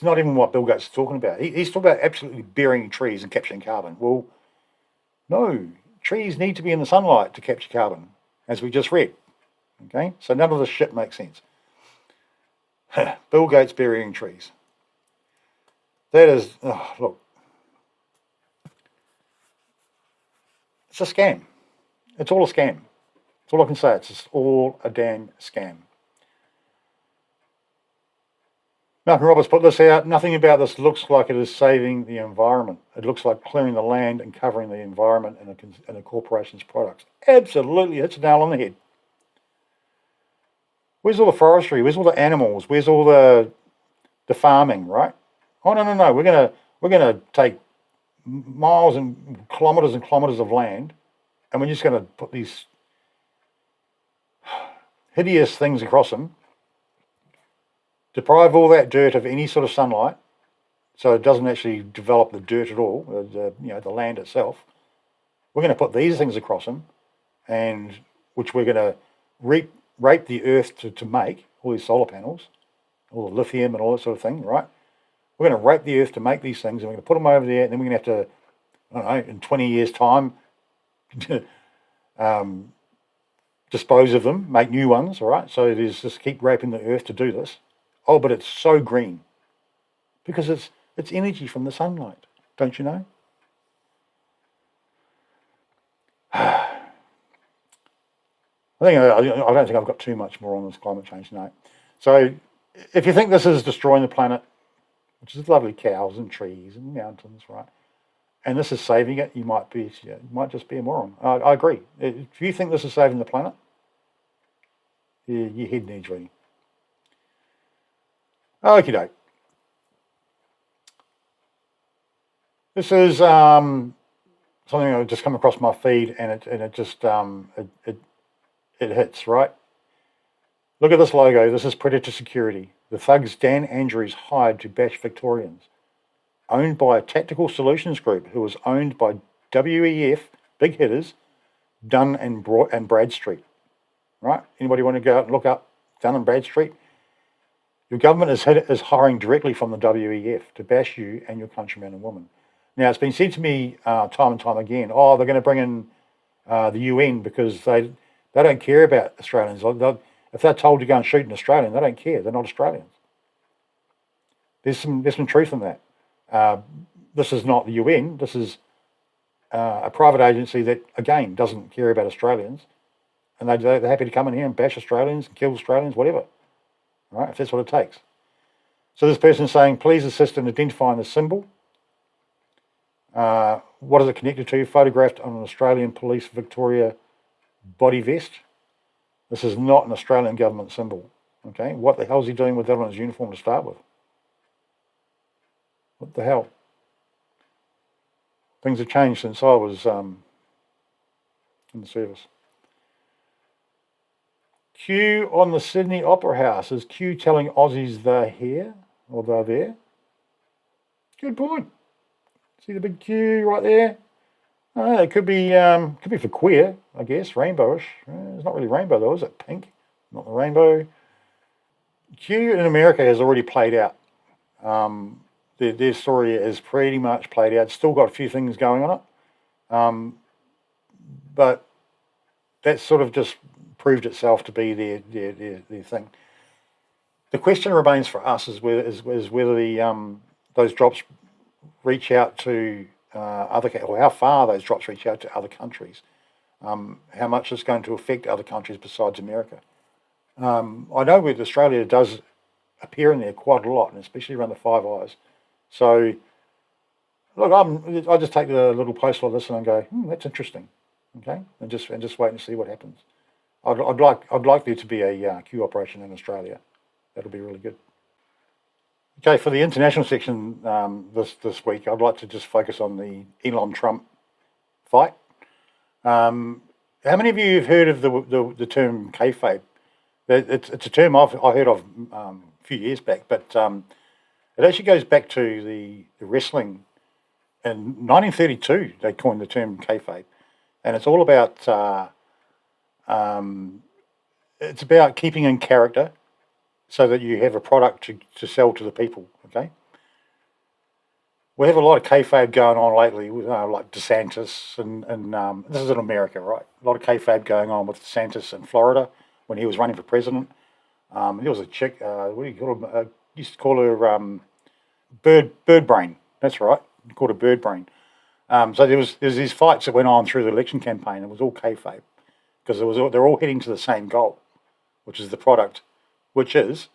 not even what Bill Gates is talking about. He's talking about absolutely burying trees and capturing carbon. Well, no, trees need to be in the sunlight to capture carbon, as we just read. Okay, so none of this shit makes sense. Bill Gates burying trees. That is, look, it's a scam. It's all a scam. That's all I can say. It's just all a damn scam. Malcolm Roberts put this out. Nothing about this looks like it is saving the environment. It looks like clearing the land and covering the environment in a corporation's products. Absolutely, hits a nail on the head. Where's all the forestry? Where's all the animals? Where's all the farming, right? Oh, no. We're gonna take miles and kilometres of land, and we're just going to put these hideous things across them, deprive all that dirt of any sort of sunlight, so it doesn't actually develop the dirt at all, the land itself. We're going to put these things across them, and which we're going to rape the earth to make all these solar panels, all the lithium and all that sort of thing, right? We're going to rape the earth to make these things, and we're going to put them over there, and then we're going to have to, I don't know, in 20 years' time, dispose of them, make new ones, all right? So there's just keep raping the earth to do this. Oh, but it's so green because it's energy from the sunlight, don't you know? I don't think I've got too much more on this climate change tonight. So if you think this is destroying the planet, which is lovely cows and trees and mountains, right? And this is saving it, you might just be a moron. I agree. If you think this is saving the planet, your head needs reading. Okie doke. This is something that just come across my feed, and it just it hits, right? Look at this logo. This is Predator Security. The thugs Dan Andrews hired to bash Victorians. Owned by a tactical solutions group who was owned by WEF, big hitters, Dun and Bradstreet. Right? Anybody want to go out and look up Dun and Bradstreet? Your government is hiring directly from the WEF to bash you and your countrymen and women. Now, it's been said to me time and time again, they're going to bring in the UN because they don't care about Australians. If they're told to go and shoot an Australian, they don't care. They're not Australians. There's some truth in that. This is not the UN. This is a private agency that, again, doesn't care about Australians. And they're happy to come in here and bash Australians and kill Australians, whatever. Right? If that's what it takes. So this person's saying, please assist in identifying the symbol. What is it connected to? Photographed on an Australian Police Victoria body vest. This is not an Australian government symbol. Okay? What the hell is he doing with that on his uniform to start with? What the hell? Things have changed since I was in the service. Q on the Sydney Opera House. Is Q telling Aussies they're here or they're there? Good point. See the big Q right there? It could be for queer, I guess, rainbowish. It's not really rainbow though, is it? Pink, not the rainbow. Q in America has already played out. Their story is pretty much played out. It's still got a few things going on it, but that's sort of just proved itself to be their thing. The question remains for us is whether those drops reach out to or how far those drops reach out to other countries. how much it's going to affect other countries besides America. I know that Australia does appear in there quite a lot, and especially around the Five Eyes. So, look, I just take the little post like this and go, that's interesting, okay, and just wait and see what happens. I'd like there to be a Q operation in Australia. That'll be really good. Okay, for the international section this week, I'd like to just focus on the Elon Trump fight. How many of you have heard of the term kayfabe? It's a term I heard of a few years back, but it actually goes back to the wrestling. In 1932, they coined the term kayfabe, and it's all about keeping in character so that you have a product to sell to the people. Okay, we have a lot of kayfabe going on lately with like DeSantis and this is in America, right? A lot of kayfabe going on with DeSantis in Florida when he was running for president. There was a chick. What do you call her? Used to call her bird brain. That's right. Called her bird brain. So there's these fights that went on through the election campaign. It was all kayfabe because they're all heading to the same goal, which is the product, which is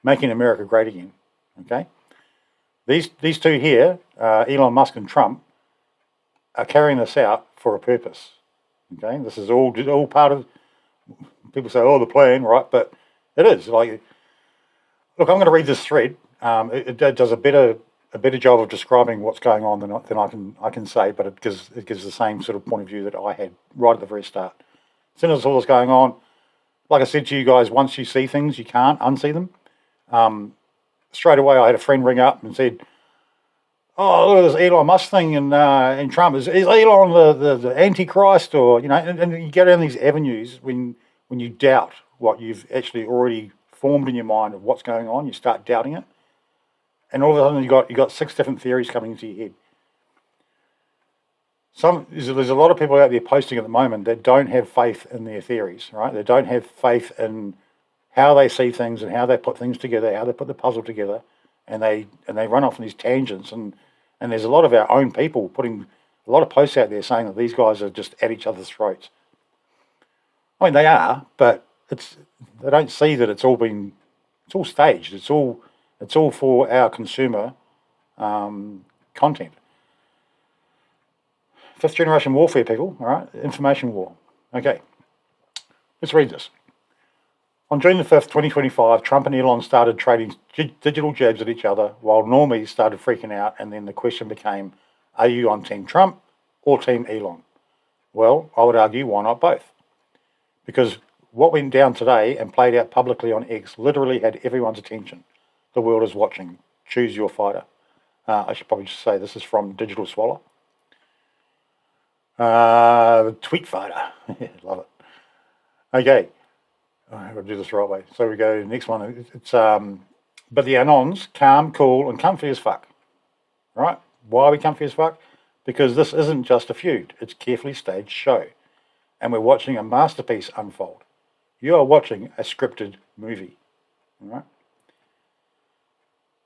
making America great again. Okay. These two here, Elon Musk and Trump, are carrying this out for a purpose. Okay. This is all part of. People say, "Oh, the plan," right? But it is like. Look, I'm going to read this thread. It does a better job of describing what's going on than I can say, but it gives the same sort of point of view that I had right at the very start. As soon as all this going on, like I said to you guys, once you see things, you can't unsee them. Straight away, I had a friend ring up and said, "Oh, look at this Elon Musk thing and Trump. Is Elon the Antichrist?" Or and you go down these avenues when you doubt what you've actually already formed in your mind of what's going on. You start doubting it. And all of a sudden you got 6 different theories coming into your head. There's a lot of people out there posting at the moment that don't have faith in their theories, right? They don't have faith in how they see things and how they put things together, how they put the puzzle together, and they run off on these tangents. And there's a lot of our own people putting a lot of posts out there saying that these guys are just at each other's throats. I mean, they are, but they don't see that it's all staged. It's all for our consumer content. 5th generation warfare, people, all right? Information war. Okay, let's read this. On June the 5th, 2025, Trump and Elon started trading digital jabs at each other while normies started freaking out, and then the question became, are you on Team Trump or Team Elon? Well, I would argue, why not both? Because what went down today and played out publicly on X literally had everyone's attention. The world is watching. Choose your fighter. I should probably just say this is from Digital Swallow. Tweet fighter. Love it. Okay. I've got to do this the right way. So we go next one. It's but the Anons, calm, cool, and comfy as fuck. Right? Why are we comfy as fuck? Because this isn't just a feud. It's a carefully staged show. And we're watching a masterpiece unfold. You are watching a scripted movie. All right?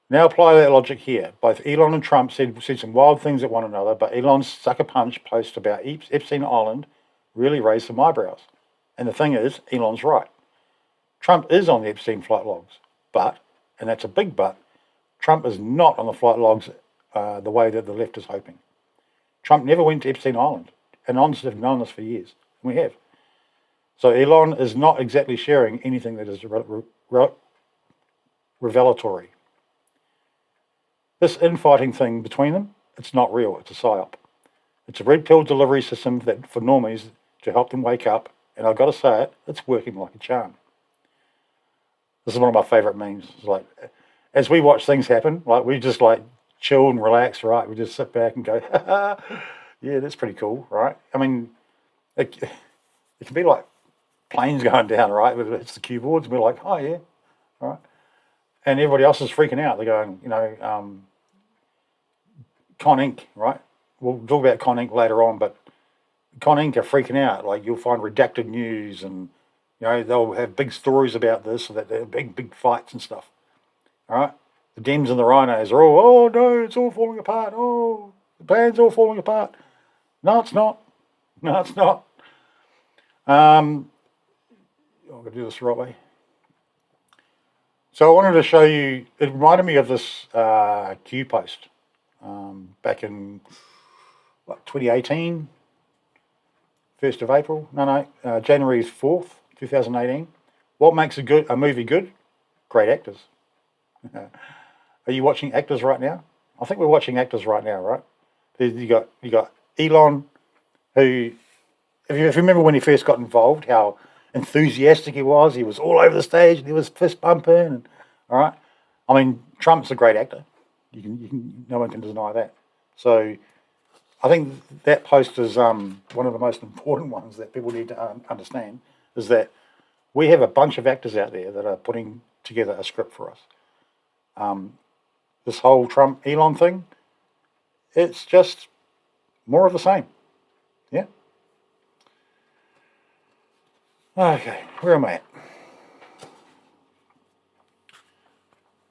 Now apply that logic here. Both Elon and Trump said some wild things at one another, but Elon's sucker punch post about Epstein Island really raised some eyebrows. And the thing is, Elon's right. Trump is on the Epstein flight logs, but, and that's a big but, Trump is not on the flight logs the way that the left is hoping. Trump never went to Epstein Island. Anons have known this for years. We have. So Elon is not exactly sharing anything that is revelatory. This infighting thing between them, it's not real. It's a psyop. It's a red pill delivery system that for normies to help them wake up. And I've got to say it, it's working like a charm. This is one of my favourite memes. It's like, as we watch things happen, like we just like chill and relax, right? We just sit back and go, yeah, that's pretty cool, right? I mean, it can be like planes going down, right? It's the keyboards, and we're like, oh yeah, all right. And everybody else is freaking out. They're going, Con Inc., right? We'll talk about Con Inc. later on, but Con Inc. are freaking out. Like you'll find redacted news, and they'll have big stories about this, so that they're big fights and stuff. All right, the Dems and the Rhinos are all, oh no, it's all falling apart. Oh, the plan's all falling apart. No, it's not. No, it's not. I'm going to do this the right way. So I wanted to show you, it reminded me of this Q post back in, 2018, 1st of April? No, January 4th, 2018. What makes a movie good? Great actors. Are you watching actors right now? I think we're watching actors right now, right? You got Elon, who, if you remember when he first got involved, how enthusiastic he was all over the stage and he was fist pumping, and all right. I mean, Trump's a great actor. No one can deny that. So I think that post is one of the most important ones that people need to understand, is that we have a bunch of actors out there that are putting together a script for us. This whole Trump Elon thing, it's just more of the same. Yeah. Okay, where am I at?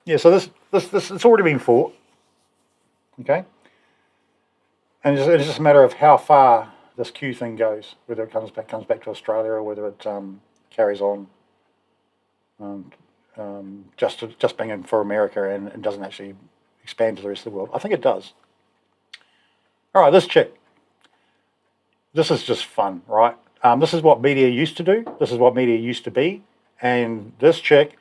Yeah, so this it's already been fought. Okay. And it's just a matter of how far this Q thing goes, whether it comes back to Australia or whether it carries on just being in for America and doesn't actually expand to the rest of the world. I think it does. All right, this chick. This is just fun, right? This is what media used to do. This is what media used to be. And this chick,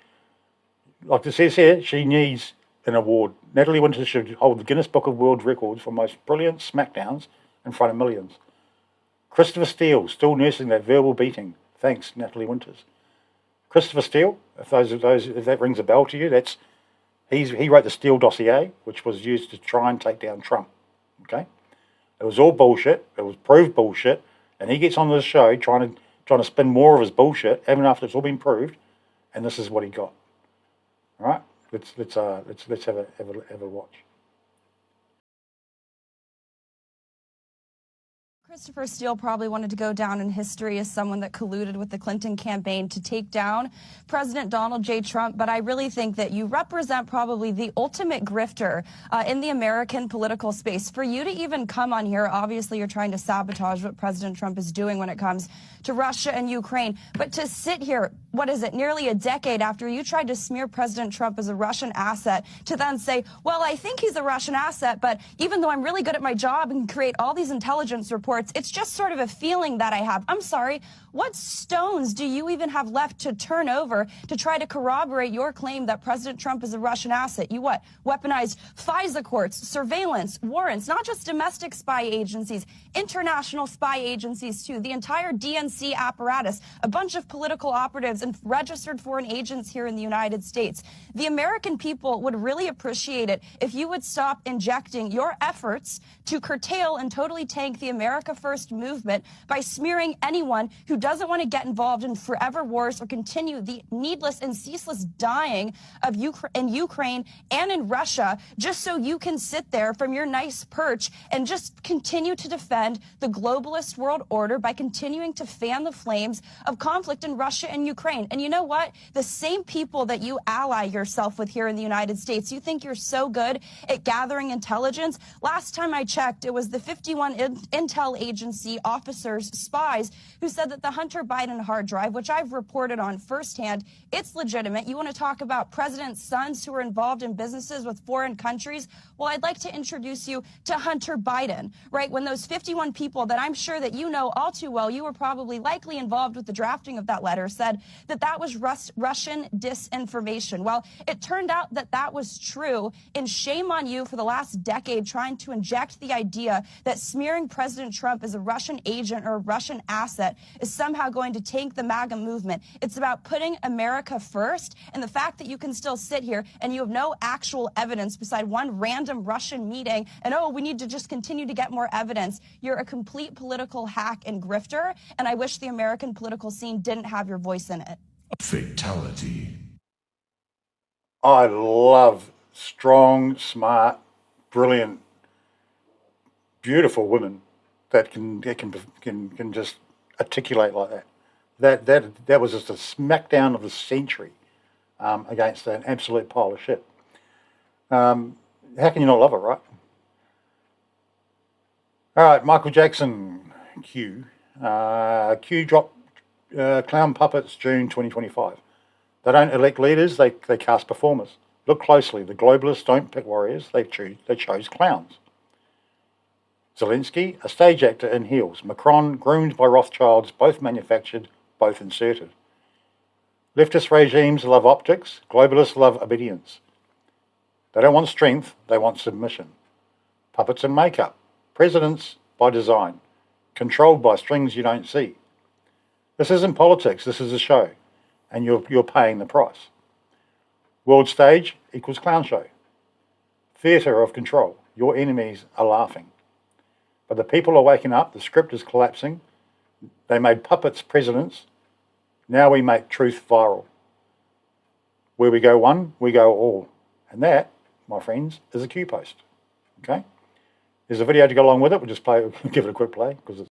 like it says here, she needs an award. Natalie Winters should hold the Guinness Book of World Records for most brilliant smackdowns in front of millions. Christopher Steele, still nursing that verbal beating. Thanks, Natalie Winters. Christopher Steele, if that rings a bell to you, he wrote the Steele dossier, which was used to try and take down Trump. Okay, it was all bullshit. It was proved bullshit, and he gets on this show trying to spin more of his bullshit, even after it's all been proved, and this is what he got. All right, let's have a watch. Christopher Steele probably wanted to go down in history as someone that colluded with the Clinton campaign to take down President Donald J. Trump, but I really think that you represent probably the ultimate grifter in the American political space. For you to even come on here, obviously you're trying to sabotage what President Trump is doing when it comes to Russia and Ukraine, but to sit here, what is it, nearly a decade after you tried to smear President Trump as a Russian asset, to then say, well, I think he's a Russian asset, but even though I'm really good at my job and create all these intelligence reports, it's just sort of a feeling that I have. I'm sorry, what stones do you even have left to turn over to try to corroborate your claim that President Trump is a Russian asset? You what? Weaponized FISA courts, surveillance, warrants, not just domestic spy agencies, international spy agencies too, the entire DNC apparatus, a bunch of political operatives and registered foreign agents here in the United States. The American people would really appreciate it if you would stop injecting your efforts to curtail and totally tank the America First movement by smearing anyone who doesn't want to get involved in forever wars or continue the needless and ceaseless dying of in Ukraine and in Russia, just so you can sit there from your nice perch and just continue to defend the globalist world order by continuing to fan the flames of conflict in Russia and Ukraine. And you know what? The same people that you ally yourself with here in the United States, you think you're so good at gathering intelligence. Last time I checked, it was the 51 intel agency officers, spies, who said that the Hunter Biden hard drive, which I've reported on firsthand, it's legitimate. You want to talk about president's sons who are involved in businesses with foreign countries? Well, I'd like to introduce you to Hunter Biden, right? When those 51 people that I'm sure that you know all too well, you were probably likely involved with the drafting of that letter, said that that was Russian disinformation. Well, it turned out that that was true, and shame on you for the last decade trying to inject the idea that smearing President Trump as a Russian agent or a Russian asset is somehow going to tank the MAGA movement. It's about putting America first, and the fact that you can still sit here and you have no actual evidence beside one random Russian meeting and, oh, we need to just continue to get more evidence. You're a complete political hack and grifter, and I wish the American political scene didn't have your voice in it. Fatality. I love strong, smart, brilliant, beautiful women that can just articulate like that. That was just a smackdown of the century against an absolute pile of shit. How can you not love it, right? All right, Michael Jackson, Q. Q dropped clown puppets, June 2025. They don't elect leaders, they cast performers. Look closely, the globalists don't pick warriors, they chose clowns. Zelensky, a stage actor in heels. Macron, groomed by Rothschilds, both manufactured, both inserted. Leftist regimes love optics, globalists love obedience. They don't want strength, they want submission. Puppets in makeup. Presidents by design. Controlled by strings you don't see. This isn't politics, this is a show. And you're paying the price. World stage equals clown show. Theatre of control. Your enemies are laughing. But the people are waking up, the script is collapsing. They made puppets presidents. Now we make truth viral. Where we go one, we go all. And that, my friends, is a Q post. Okay? There's a video to go along with it. We'll just give it a quick play because it's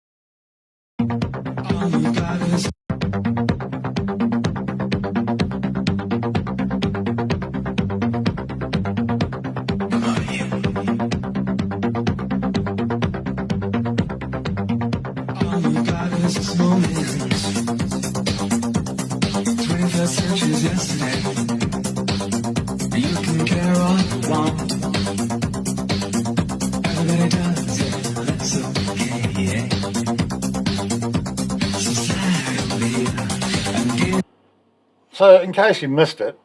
So, in case you missed it,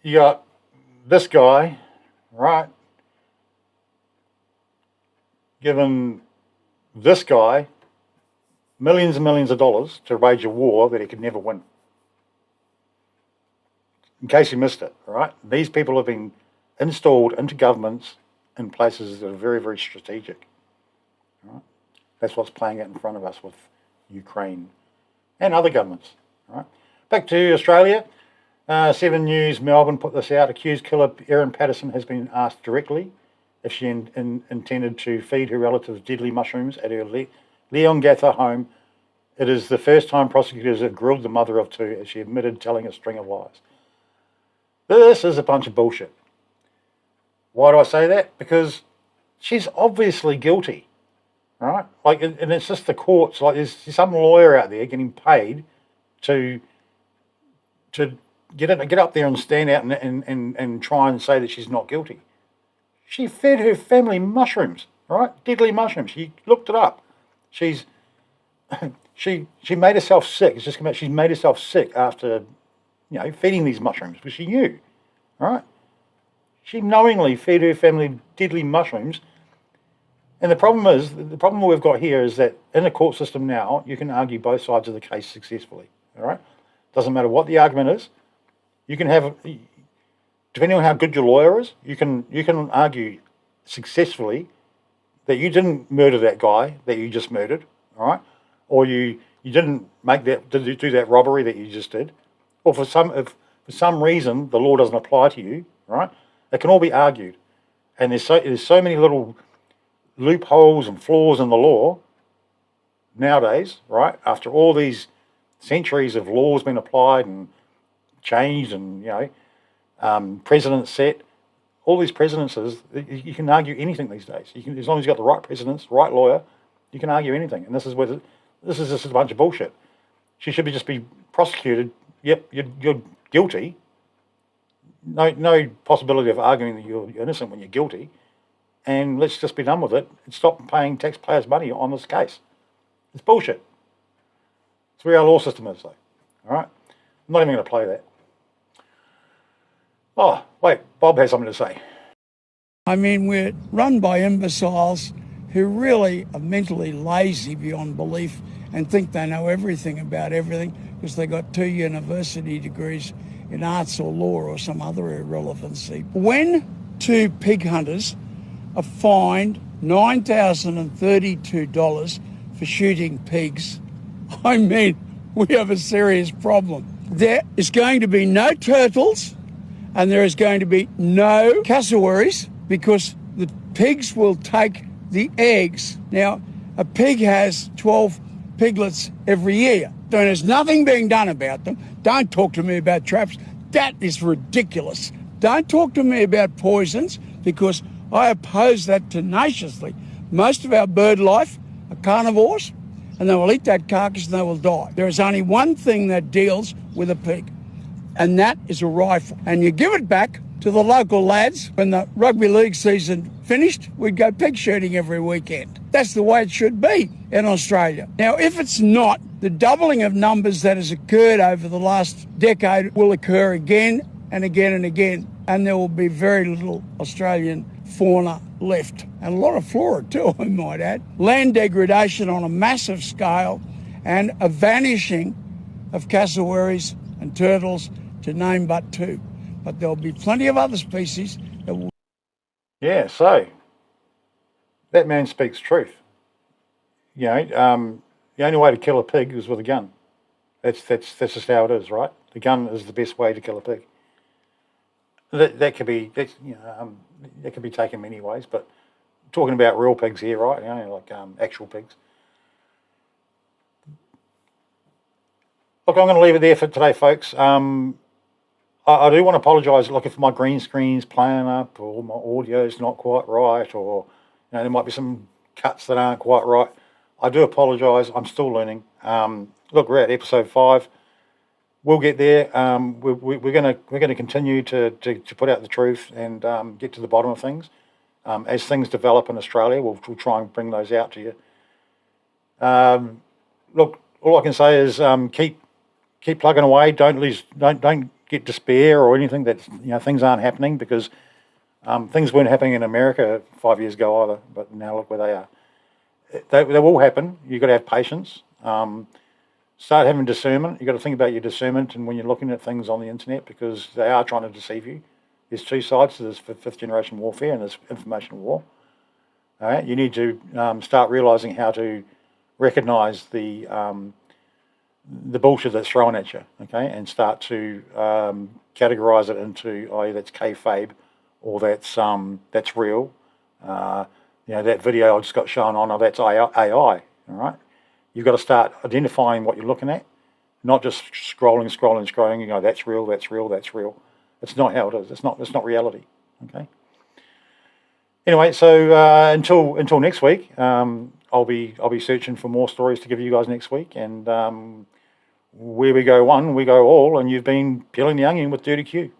you got this guy, right, giving this guy millions and millions of dollars to wage a war that he could never win. In case you missed it, right, these people have been installed into governments in places that are very, very strategic. Right? That's what's playing out in front of us with Ukraine and other governments, right? Back to Australia, 7 News Melbourne put this out. Accused killer Erin Patterson has been asked directly if she intended to feed her relatives deadly mushrooms at her Leongatha home. It is the first time prosecutors have grilled the mother of two as she admitted telling a string of lies. This is a bunch of bullshit. Why do I say that? Because she's obviously guilty, right? Like, and it's just the courts. Like, there's some lawyer out there getting paid to get up there and stand out and try and say that she's not guilty. She fed her family mushrooms, right? Deadly mushrooms. She looked it up. She made herself sick. It's just come out. She's made herself sick after, feeding these mushrooms, because she knew, right? She knowingly fed her family deadly mushrooms. And the problem we've got here is that in the court system now, you can argue both sides of the case successfully, all right? Doesn't matter what the argument is. You can have, depending on how good your lawyer is, you can argue successfully that you didn't murder that guy that you just murdered, all right? Or you didn't do that robbery that you just did, or for some reason the law doesn't apply to you, right? It can all be argued, and there's so many little loopholes and flaws in the law nowadays, right? After all these centuries of laws being applied and changed, and precedents set, all these precedences, you can argue anything these days. You can, as long as you've got the right precedents, right lawyer, you can argue anything. And this is just a bunch of bullshit. She should just be prosecuted. Yep, you're guilty. No possibility of arguing that you're innocent when you're guilty. And let's just be done with it and stop paying taxpayers' money on this case. It's bullshit. It's where our law system is, though. All right? I'm not even going to play that. Oh, wait, Bob has something to say. I mean, we're run by imbeciles who really are mentally lazy beyond belief and think they know everything about everything because they got 2 university degrees in arts or law or some other irrelevancy. When 2 pig hunters are fined $9,032 for shooting pigs, I mean, we have a serious problem. There is going to be no turtles and there is going to be no cassowaries because the pigs will take the eggs. Now, a pig has 12 piglets every year. And there's nothing being done about them. Don't talk to me about traps. That is ridiculous. Don't talk to me about poisons because I oppose that tenaciously. Most of our bird life are carnivores and they will eat that carcass and they will die. There is only one thing that deals with a pig, and that is a rifle. And you give it back to the local lads. When the rugby league season finished, we'd go pig shooting every weekend. That's the way it should be in Australia. Now, if it's not, the doubling of numbers that has occurred over the last decade will occur again and again and again, and there will be very little Australian fauna left, and a lot of flora too, I might add. Land degradation on a massive scale and a vanishing of cassowaries and turtles, to name but two. But there'll be plenty of other species that will... Yeah, so that man speaks truth. You know, the only way to kill a pig is with a gun. That's just how it is, right? The gun is the best way to kill a pig. That could be that could be taken many ways, but talking about real pigs here, right? You know, like actual pigs. Look, I'm going to leave it there for today, folks. I do want to apologise. Look, if my green screen's playing up, or my audio's not quite right, or you know, there might be some cuts that aren't quite right. I do apologise. I'm still learning. Look, we're at episode 5. We'll get there. We're gonna continue to put out the truth and get to the bottom of things. As things develop in Australia, we'll try and bring those out to you. Look, all I can say is keep plugging away. Don't get despair or anything that things aren't happening, because things weren't happening in America 5 years ago either. But now look where they are. They will happen. You've got to have patience. Start having discernment. You've got to think about your discernment and when you're looking at things on the internet, because they are trying to deceive you. There's two sides to this fifth generation warfare and this information war. All right, you need to start realising how to recognise the bullshit that's thrown at you, okay, and start to categorise it into, oh, that's kayfabe, or that's real. That video I just got shown on, oh, that's AI. All right. You've got to start identifying what you're looking at, not just scrolling. You go, that's real. It's not how it is. It's not reality. Okay. Anyway, so until next week, I'll be searching for more stories to give you guys next week, and where we go one, we go all. And you've been peeling the onion with DurtyQ.